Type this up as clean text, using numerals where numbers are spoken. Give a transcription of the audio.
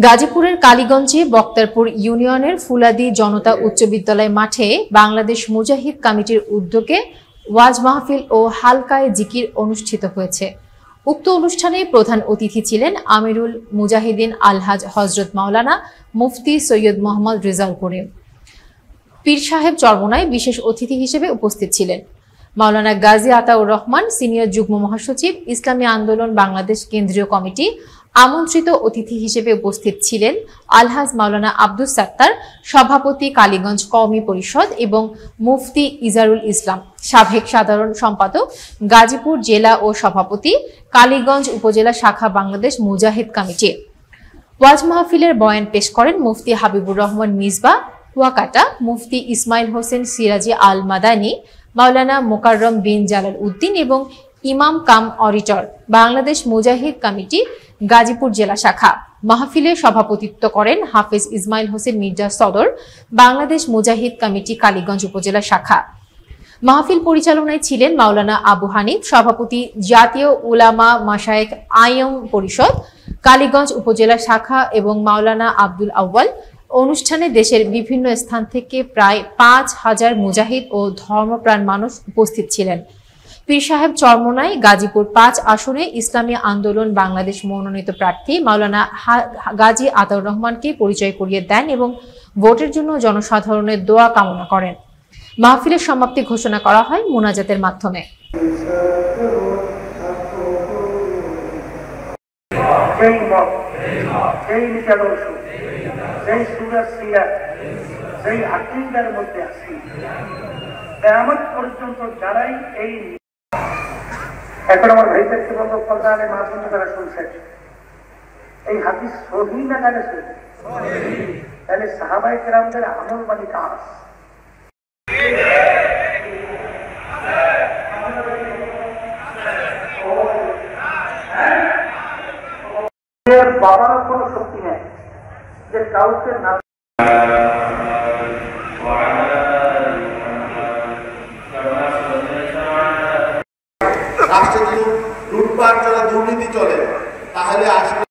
গাজীপুরের কালীগঞ্জে বক্তারপুর ইউনিয়নের ফুলাদি জনতা উচ্চ বিদ্যালয় মাঠে বাংলাদেশ মুজাহিদ কমিটির উদ্যোগে ওয়াজ মাহফিল ও হালকায়ে জিকির অনুষ্ঠিত হয়েছে। উক্ত অনুষ্ঠানে প্রধান অতিথি ছিলেন আমিরুল মুজাহিদিন আলহাজ হযরত মাওলানা মুফতি সৈয়দ মোহাম্মদ রেজাউল করিম। পীর সাহেব চরমোনাই বিশেষ অতিথি হিসেবে উপস্থিত ছিলেন। মাওলানা গাজী আতাউর রহমান সিনিয়র যুগ্ম মহাসচিব, ইসলামী আন্দোলন বাংলাদেশ কেন্দ্রীয় কমিটি। আমন্ত্রিত অতিথি হিসেবে উপস্থিত ছিলেন আলহাজ মাওলানা আব্দুস সাত্তার, সভাপতি কালীগঞ্জ কওমি পরিষদ, এবং মুফতি ইজারুল ইসলাম, সাবেক সাধারণ সম্পাদক গাজীপুর জেলা ও সভাপতি কালীগঞ্জ উপজেলা শাখা বাংলাদেশ মুজাহিদ কমিটি। ওয়াজ মাহফিলের বয়ান পেশ করেন মুফতি হাবিবুর রহমান মিসবাহ কুয়াকাটা, মুফতি ইসমাইল হোসেন সিরাজি আল মাদানী, মাওলানা মোকাররম বিন জালাল উদ্দিন এবং ইমাম কাম অডিটর, বাংলাদেশ মুজাহিদ কমিটি গাজীপুর জেলা শাখা। মাহফিলে সভাপতিত্ব করেন হাফেজ ইসমাইল হোসেন মির্জা সদর, বাংলাদেশ মুজাহিদ কমিটি কালীগঞ্জ উপজেলা শাখা। মাহফিল পরিচালনায় ছিলেন মাওলানা আবু হানিফ, সভাপতি জাতীয় উলামা মাশায়েখ আইয়ম পরিষদ কালীগঞ্জ উপজেলা শাখা, এবং মাওলানা আব্দুল আউয়াল। অনুষ্ঠানে দেশের বিভিন্ন স্থান থেকে প্রায় ৫,০০০ মুজাহিদ ও ধর্মপ্রাণ মানুষ উপস্থিত ছিলেন। পীর সাহেব চরমোনাই গাজীপুর ৫ আসনে ইসলামী আন্দোলন বাংলাদেশ মনোনীত প্রার্থী মাওলানা গাজী আতাউর রহমানকে পরিচয় করিয়ে দেন এবং ভোটের জন্য জনসাধারণের দোয়া কামনা করেন। মাহফিলের সমাপ্তি ঘোষণা করা হয় মুনাজাতের মাধ্যমে। এখন আমার ভাই দেখতে বলবো কল্যাণে মাধ্যম তারা শুনছেন এই হাদিস সহি না জানে তাহলে সাহাবায়ে কেরামদের আমল মানে কাজ। বাবার কোনো শক্তি নেই যে কাউকে না রাষ্ট্রে যদি লুটপাট চলে, দুর্নীতি চলে, তাহলে আসলে